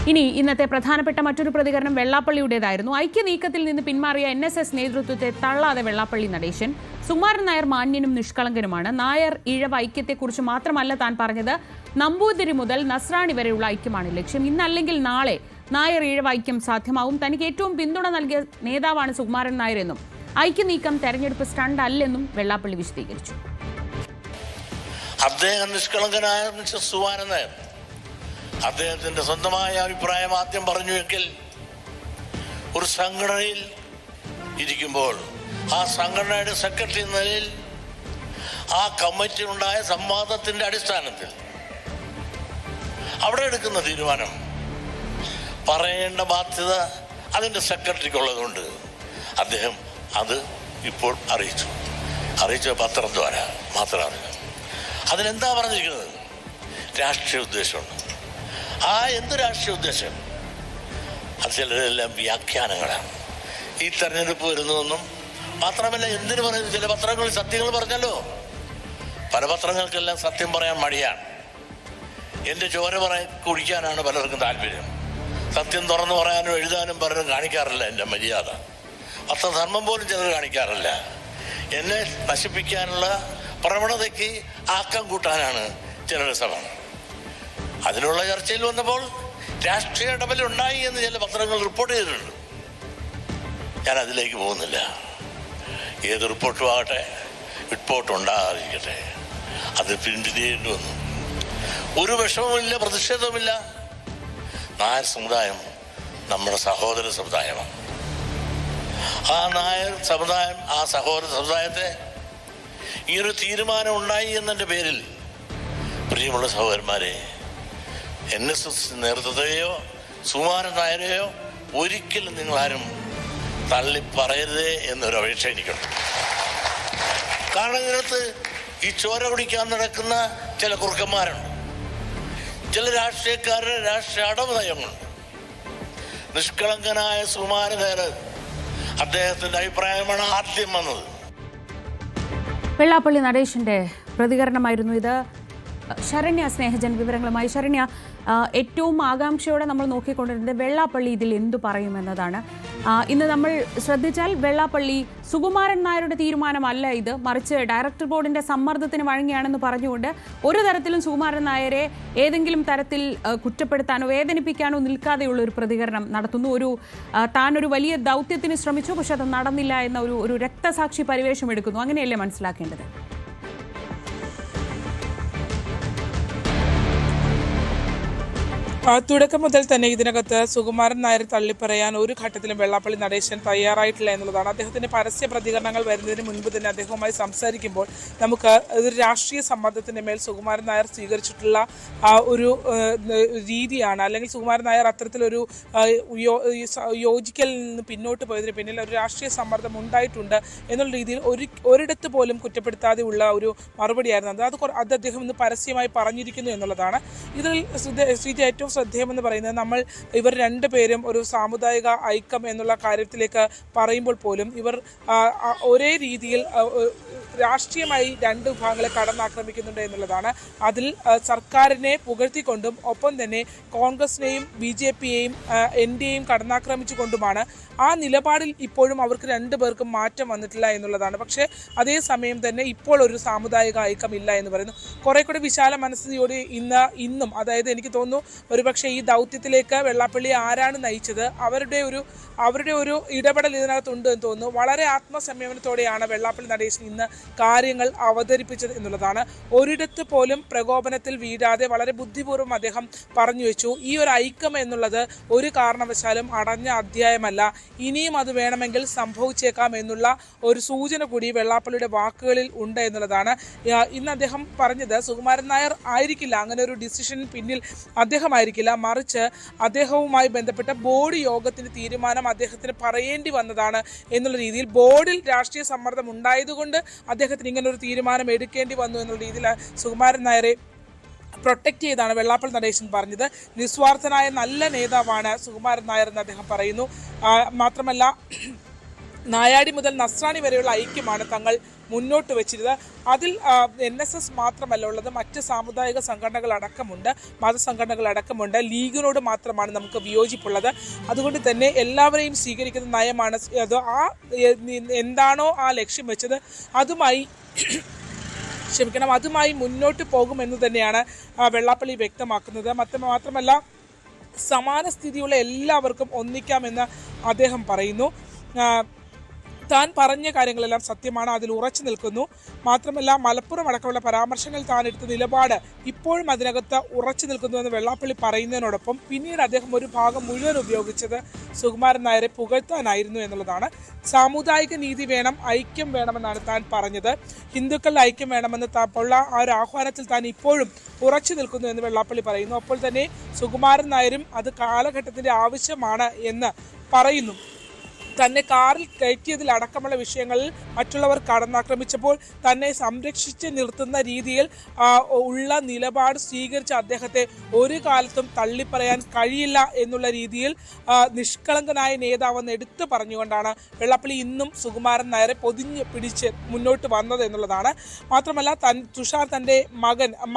ഇനി ഇന്നത്തെ പ്രധാനപ്പെട്ട മറ്റൊരു പ്രതികരണം വെള്ളാപ്പള്ളിയുടേതായിരുന്നു. ഐക്യനീക്കത്തിൽ നിന്ന് പിന്മാറിയ NSS നേതൃത്വത്തെ തള്ളാതെ വെള്ളാപ്പള്ളി നടേശൻ. സുകുമാരൻ നായർ മാന്യനും നിഷ്കളങ്കനുമാണ്. നായർ ഈഴവ ഐക്യത്തെക്കുറിച്ച് മാത്രമല്ല താൻ പറഞ്ഞത്, നമ്പൂതിരി മുതൽ നസ്രാണി വരെയുള്ള ഐക്യമാണ് ലക്ഷ്യം. ഇന്നല്ലെങ്കിൽ നാളെ നായർ ഈഴവ ഐക്യം സാധ്യമാവും. തനിക്ക് ഏറ്റവും പിന്തുണ നൽകിയ നേതാവാണ് സുകുമാരൻ നായർ എന്നും ഐക്യനീക്കം തെരഞ്ഞെടുപ്പ് സ്റ്റണ്ട് അല്ലെന്നും വെള്ളാപ്പള്ളി വിശദീകരിച്ചു. അദ്ദേഹം നിഷ്കളങ്കനായ സുകുമാരൻ നായർ അദ്ദേഹത്തിന്റെ സ്വന്തമായ അഭിപ്രായം ആദ്യം പറഞ്ഞുവെങ്കിൽ ഒരു സംഘടനയിൽ ഇരിക്കുമ്പോൾ ആ സംഘടനയുടെ സെക്രട്ടറി എന്ന നിലയിൽ ആ കമ്മിറ്റിയിലുണ്ടായ സംവാദത്തിന്റെ അടിസ്ഥാനത്തിൽ അവിടെ എടുക്കുന്ന തീരുമാനം പറയേണ്ട ബാധ്യത അതിന്റെ സെക്രട്ടറിക്കുള്ളതുകൊണ്ട് അദ്ദേഹം അത് ഇപ്പോൾ അറിയിച്ചു പത്രം ദ്വാര മാത്രമാണ്. അതിനെന്താ പറഞ്ഞിരിക്കുന്നത്? രാഷ്ട്രീയ ഉദ്ദേശമുണ്ട്. എന്ത് രാഷ്ട്രീയ ഉദ്ദേശം? അത് ചിലരെല്ലാം വ്യാഖ്യാനങ്ങളാണ്. ഈ തെരഞ്ഞെടുപ്പ് വരുന്നതെന്നും മാത്രമല്ല, എന്തിനു പറയുന്നു? ചില പത്രങ്ങളിൽ സത്യങ്ങൾ പറഞ്ഞല്ലോ. പല പത്രങ്ങൾക്കെല്ലാം സത്യം പറയാൻ മടിയാണ്. എൻ്റെ ചോര കുടിക്കാനാണ് പലർക്കും താല്പര്യം. സത്യം തുറന്നു പറയാനും എഴുതാനും പലരും കാണിക്കാറില്ല. എൻ്റെ മര്യാദ പത്രധർമ്മം പോലും ചിലർ കാണിക്കാറില്ല. എന്നെ നശിപ്പിക്കാനുള്ള പ്രവണതയ്ക്ക് ആക്കം കൂട്ടാനാണ് ചിലരുടെ ശ്രമം. അതിനുള്ള ചർച്ചയിൽ വന്നപ്പോൾ രാഷ്ട്രീയ ഇടപെടലുണ്ടായി എന്ന് ചില പത്രങ്ങൾ റിപ്പോർട്ട് ചെയ്തിട്ടുണ്ട്. ഞാൻ അതിലേക്ക് പോകുന്നില്ല. ഏത് റിപ്പോർട്ടും ആകട്ടെ, റിപ്പോർട്ട് ഉണ്ടാകാതിരിക്കട്ടെ, അത് പ്രിന്റ് ചെയ്യേണ്ടി വന്നു. ഒരു വിഷമവുമില്ല, പ്രതിഷേധവുമില്ല. നായർ സമുദായം നമ്മുടെ സഹോദര സമുദായമാണ്. ആ നായർ സമുദായം, ആ സഹോദര സമുദായത്തെ ഈ ഒരു തീരുമാനം ഉണ്ടായി എന്നതിൻ്റെ പേരിൽ പ്രിയമുള്ള സഹോദരന്മാരെ, NSS നേതൃത്വത്തെയോ സുകുമാരൻ നായരെയോ ഒരിക്കലും നിങ്ങളാരും തള്ളി പറയരുതേ എന്നൊരു അപേക്ഷ എനിക്കുണ്ട്. കാരണം ഇതിനകത്ത് ഈ ചോര കുടിക്കാൻ നടക്കുന്ന ചില കുറുക്കന്മാരുണ്ട്, ചില രാഷ്ട്രീയക്കാരുടെ രാഷ്ട്രീയ അടവുനയങ്ങളുണ്ട്. നിഷ്കളങ്കനായ സുകുമാരൻ നായർ അദ്ദേഹത്തിന്റെ അഭിപ്രായമാണ് ആദ്യം വന്നത്. വെള്ളാപ്പള്ളി നടേശന്റെ പ്രതികരണമായിരുന്നു ഇത്. ശരണ്യ സ്നേഹജൻ വിവരങ്ങളുമായി. ശരണ്യ, ഏറ്റവും ആകാംക്ഷയോടെ നമ്മൾ നോക്കിക്കൊണ്ടിരുന്നത് വെള്ളാപ്പള്ളി ഇതിൽ എന്തു പറയുമെന്നതാണ്. ഇന്ന് നമ്മൾ ശ്രദ്ധിച്ചാൽ വെള്ളാപ്പള്ളി സുകുമാരൻ നായരുടെ തീരുമാനമല്ല ഇത്, മറിച്ച് ഡയറക്ടർ ബോർഡിന്റെ സമ്മർദ്ദത്തിന് വഴങ്ങിയാണെന്ന് പറഞ്ഞുകൊണ്ട് ഒരു തരത്തിലും സുകുമാരൻ നായരെ ഏതെങ്കിലും തരത്തിൽ കുറ്റപ്പെടുത്താനോ വേദനിപ്പിക്കാനോ നിൽക്കാതെയുള്ള ഒരു പ്രതികരണം നടത്തുന്നു. താനൊരു വലിയ ദൗത്യത്തിന് ശ്രമിച്ചു, പക്ഷെ അത് നടന്നില്ല എന്ന ഒരു രക്തസാക്ഷി പരിവേഷം എടുക്കുന്നു. അങ്ങനെയല്ലേ മനസ്സിലാക്കേണ്ടത്? തുടക്കം മുതൽ തന്നെ ഇതിനകത്ത് സുകുമാരൻ നായർ തള്ളിപ്പറയാൻ ഒരു ഘട്ടത്തിലും വെള്ളാപ്പള്ളി നടേശൻ തയ്യാറായിട്ടില്ല എന്നുള്ളതാണ്. അദ്ദേഹത്തിന്റെ പരസ്യ പ്രതികരണങ്ങൾ വരുന്നതിന് മുൻപ് തന്നെ അദ്ദേഹവുമായി സംസാരിക്കുമ്പോൾ നമുക്ക് ഒരു രാഷ്ട്രീയ സമ്മർദ്ദത്തിന്റെ മേൽ സുകുമാരൻ നായർ സ്വീകരിച്ചിട്ടുള്ള ഒരു രീതിയാണ്, അല്ലെങ്കിൽ സുകുമാരൻ നായർ അത്തരത്തിലൊരു യോജിക്കലിൽ നിന്ന് പിന്നോട്ട് പോയതിന് പിന്നിൽ ഒരു രാഷ്ട്രീയ സമ്മർദ്ദം ഉണ്ടായിട്ടുണ്ട് എന്നുള്ള രീതിയിൽ ഒരിടത്ത് പോലും കുറ്റപ്പെടുത്താതെ ഉള്ള ഒരു മറുപടിയായിരുന്നു അത് അദ്ദേഹം ഇന്ന് പരസ്യമായി പറഞ്ഞിരിക്കുന്നു എന്നുള്ളതാണ്. ഇതിൽ ഏറ്റവും ശ്രദ്ധേയമെന്ന് പറയുന്നത്, ഇവർ രണ്ടുപേരും ഒരു സാമുദായിക ഐക്യം എന്നുള്ള കാര്യത്തിലേക്ക് പറയുമ്പോൾ പോലും ഇവർ ഒരേ രീതിയിൽ രാഷ്ട്രീയമായി രണ്ട് വിഭാഗങ്ങളെ കടന്നാക്രമിക്കുന്നുണ്ട് എന്നുള്ളതാണ്. അതിൽ സർക്കാരിനെ പുകഴ്ത്തിക്കൊണ്ടും ഒപ്പം തന്നെ കോൺഗ്രസിനെയും BJPയെയും NDAയെയും കടന്നാക്രമിച്ചുകൊണ്ടുമാണ്. ആ നിലപാടിൽ ഇപ്പോഴും അവർക്ക് രണ്ടുപേർക്കും മാറ്റം വന്നിട്ടില്ല എന്നുള്ളതാണ്. പക്ഷേ അതേസമയം തന്നെ ഇപ്പോൾ ഒരു സാമുദായിക ഐക്യം ഇല്ല എന്ന് പറയുന്നു. കുറെ കൂടി വിശാല മനസ്ഥിതിയോടെ ഇന്നും അതായത് എനിക്ക് തോന്നുന്നു ഒരുപക്ഷെ ഈ ദൗത്യത്തിലേക്ക് വെള്ളാപ്പള്ളി ആരാണ് നയിച്ചത്, അവരുടെ ഒരു ഇടപെടൽ ഇതിനകത്തുണ്ട് എന്ന് തോന്നുന്നു. വളരെ ആത്മസംയമനത്തോടെയാണ് വെള്ളാപ്പള്ളി നടേശൻ ഇന്ന് കാര്യങ്ങൾ അവതരിപ്പിച്ചത് എന്നുള്ളതാണ്. ഒരിടത്ത് പോലും പ്രകോപനത്തിൽ വീഴാതെ വളരെ ബുദ്ധിപൂർവ്വം അദ്ദേഹം പറഞ്ഞു വെച്ചു, ഈ ഒരു ഐക്യം എന്നുള്ളത് ഒരു കാരണവശാലും അടഞ്ഞ അധ്യായമല്ല, ഇനിയും അത് വേണമെങ്കിൽ സംഭവിച്ചേക്കാം എന്നുള്ള ഒരു സൂചന കൂടി വെള്ളാപ്പള്ളിയുടെ വാക്കുകളിൽ ഉണ്ട് എന്നുള്ളതാണ്. ഇന്ന് അദ്ദേഹം പറഞ്ഞത് സുകുമാരൻ നായർ ആയിരിക്കില്ല അങ്ങനെ ഒരു ഡിസിഷൻ പിന്നിൽ അദ്ദേഹമായിരിക്കില്ല, മറിച്ച് അദ്ദേഹവുമായി ബന്ധപ്പെട്ട ബോർഡ് യോഗത്തിന്റെ തീരുമാനം അദ്ദേഹത്തിന് പറയേണ്ടി വന്നതാണ് എന്നുള്ള രീതിയിൽ, ബോർഡിൽ രാഷ്ട്രീയ സമ്മർദ്ദം ഉണ്ടായതുകൊണ്ട് അദ്ദേഹത്തിന് ഇങ്ങനെ ഒരു തീരുമാനം എടുക്കേണ്ടി വന്നു എന്നുള്ള രീതിയിൽ സുകുമാരൻ നായരെ പ്രൊട്ടക്റ്റ് ചെയ്താണ് വെള്ളാപ്പള്ളി നടേശൻ പറഞ്ഞത്. നിസ്വാർത്ഥനായ നല്ല നേതാവാണ് സുകുമാരൻ നായർ എന്ന് അദ്ദേഹം പറയുന്നു. മാത്രമല്ല നായാടി മുതൽ നസ്രാണി വരെയുള്ള ഐക്യമാണ് തങ്ങൾ മുന്നോട്ട് വെച്ചിരുന്നത്. അതിൽ NSS മാത്രമല്ല ഉള്ളത്, മറ്റ് സാമുദായിക സംഘടനകൾ അടക്കമുണ്ട്, മതസംഘടനകൾ അടക്കമുണ്ട്. ലീഗിനോട് മാത്രമാണ് നമുക്ക് വിയോജിപ്പുള്ളത്. അതുകൊണ്ട് തന്നെ എല്ലാവരെയും സ്വീകരിക്കുന്ന നയമാണ് അത്. എന്താണോ ആ ലക്ഷ്യം വെച്ചത് അതുമായി മുന്നോട്ട് പോകുമെന്ന് തന്നെയാണ് വെള്ളാപ്പള്ളി വ്യക്തമാക്കുന്നത്. മാത്രമല്ല സമാന സ്ഥിതിയുള്ള എല്ലാവർക്കും ഒന്നിക്കാമെന്ന് അദ്ദേഹം പറയുന്നു. താൻ പറഞ്ഞ കാര്യങ്ങളെല്ലാം സത്യമാണ്, അതിൽ ഉറച്ചു നിൽക്കുന്നു. മാത്രമല്ല മലപ്പുറം അടക്കമുള്ള പരാമർശങ്ങൾ താൻ എടുത്ത നിലപാട് ഇപ്പോഴും അതിനകത്ത് ഉറച്ചു നിൽക്കുന്നുവെന്ന് വെള്ളാപ്പള്ളി പറയുന്നതിനോടൊപ്പം പിന്നീട് അദ്ദേഹം ഒരു ഭാഗം മുഴുവൻ ഉപയോഗിച്ചത് സുകുമാരൻ നായരെ പുകഴ്ത്താനായിരുന്നു എന്നുള്ളതാണ്. സാമുദായിക നീതി വേണം, ഐക്യം വേണമെന്നാണ് താൻ പറഞ്ഞത്. ഹിന്ദുക്കളുടെ ഐക്യം വേണമെന്ന് ഉള്ള ആ ഒരു ആഹ്വാനത്തിൽ താൻ ഇപ്പോഴും ഉറച്ചു നിൽക്കുന്നു എന്ന് വെള്ളാപ്പള്ളി പറയുന്നു. അപ്പോൾ തന്നെ സുകുമാരൻ നായരും അത് കാലഘട്ടത്തിന്റെ ആവശ്യമാണ് എന്ന് പറയുന്നു. തന്നെ കാറിൽ കയറ്റിയതിൽ അടക്കമുള്ള വിഷയങ്ങളിൽ മറ്റുള്ളവർ കടന്നാക്രമിച്ചപ്പോൾ തന്നെ സംരക്ഷിച്ച് നിർത്തുന്ന രീതിയിൽ ഉള്ള നിലപാട് സ്വീകരിച്ച അദ്ദേഹത്തെ ഒരു കാലത്തും തള്ളിപ്പറയാൻ കഴിയില്ല എന്നുള്ള രീതിയിൽ നിഷ്കളങ്കനായ നേതാവെന്ന് എടുത്തു പറഞ്ഞുകൊണ്ടാണ് വെള്ളാപ്പള്ളി ഇന്നും സുകുമാരൻ നായരെ പൊതിഞ്ഞ് പിടിച്ച് മുന്നോട്ട് വന്നത് എന്നുള്ളതാണ്. മാത്രമല്ല തുഷാർ തൻ്റെ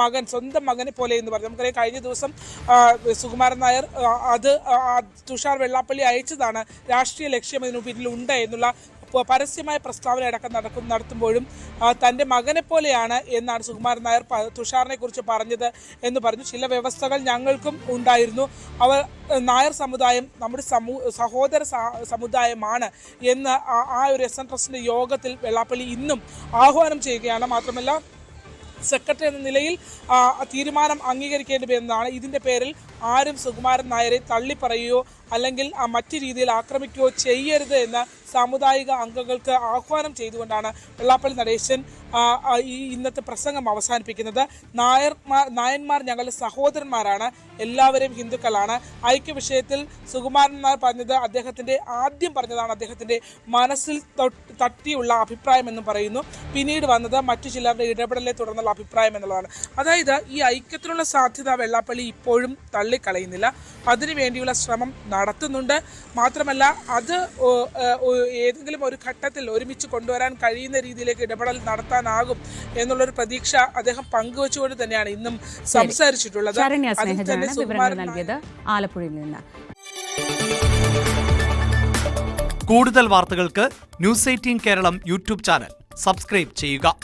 മകൻ സ്വന്തം മകനെ പോലെ എന്ന് പറഞ്ഞു. നമുക്കറിയാം കഴിഞ്ഞ ദിവസം സുകുമാരൻ നായർ തുഷാർ വെള്ളാപ്പള്ളി അയച്ചതാണ് രാഷ്ട്രീയ ലക്ഷ്യം പിന്നിലുണ്ട് എന്നുള്ള പരസ്യമായ പ്രസ്താവന അടക്കം നടത്തുമ്പോഴും തൻ്റെ മകനെ പോലെയാണ് എന്നാണ് സുകുമാരൻ നായർ തുഷാറിനെ കുറിച്ച് പറഞ്ഞത് എന്ന് പറഞ്ഞു. ചില വ്യവസ്ഥകൾ ഞങ്ങൾക്കും ഉണ്ടായിരുന്നു, അവർ നായർ സമുദായം നമ്മുടെ സഹോദര സമുദായമാണ് എന്ന് ആ ഒരു SN ട്രസ്റ്റിന്റെ യോഗത്തിൽ വെള്ളാപ്പള്ളി ഇന്നും ആഹ്വാനം ചെയ്യുകയാണ്. മാത്രമല്ല സെക്രട്ടറി എന്ന നിലയിൽ തീരുമാനം അംഗീകരിക്കേണ്ടി വരുന്നതാണ്. ഇതിൻ്റെ പേരിൽ ആരും സുകുമാരൻ നായരെ തള്ളിപ്പറയുകയോ അല്ലെങ്കിൽ മറ്റു രീതിയിൽ ആക്രമിക്കുകയോ ചെയ്യരുത് എന്ന് സാമുദായിക അംഗങ്ങൾക്ക് ആഹ്വാനം ചെയ്തുകൊണ്ടാണ് വെള്ളാപ്പള്ളി നടേശൻ ഈ ഇന്നത്തെ പ്രസംഗം അവസാനിപ്പിക്കുന്നത്. നായന്മാർ ഞങ്ങളുടെ സഹോദരന്മാരാണ്, എല്ലാവരും ഹിന്ദുക്കളാണ്. ഐക്യ വിഷയത്തിൽ സുകുമാരൻ നായർ ആദ്യം പറഞ്ഞതാണ് അദ്ദേഹത്തിൻ്റെ മനസ്സിൽ തട്ടിയുള്ള അഭിപ്രായം എന്ന് പറയുന്നു. പിന്നീട് വന്നത് മറ്റു ചിലരുടെ ഇടപെടലെ തുടർന്നുള്ള അഭിപ്രായം എന്നുള്ളതാണ്. അതായത് ഈ ഐക്യത്തിനുള്ള സാധ്യത വെള്ളാപ്പള്ളി ഇപ്പോഴും തള്ളിക്കളയുന്നില്ല, അതിനുവേണ്ടിയുള്ള ശ്രമം നടത്തുന്നുണ്ട്. മാത്രമല്ല അത് ഏതെങ്കിലും ഒരു ഘട്ടത്തിൽ ഒരുമിച്ച് കൊണ്ടുവരാൻ കഴിയുന്ന രീതിയിലേക്ക് ഇടപെടൽ നടത്താനാകും എന്നുള്ളൊരു പ്രതീക്ഷ അദ്ദേഹം പങ്കുവച്ചുകൊണ്ട് തന്നെയാണ് ഇന്നും സംസാരിച്ചിട്ടുള്ളത്. ആലപ്പുഴയിൽ നിന്ന് കൂടുതൽ വാർത്തകൾക്ക് News 18 Keralam YouTube channel subscribe ചെയ്യുക.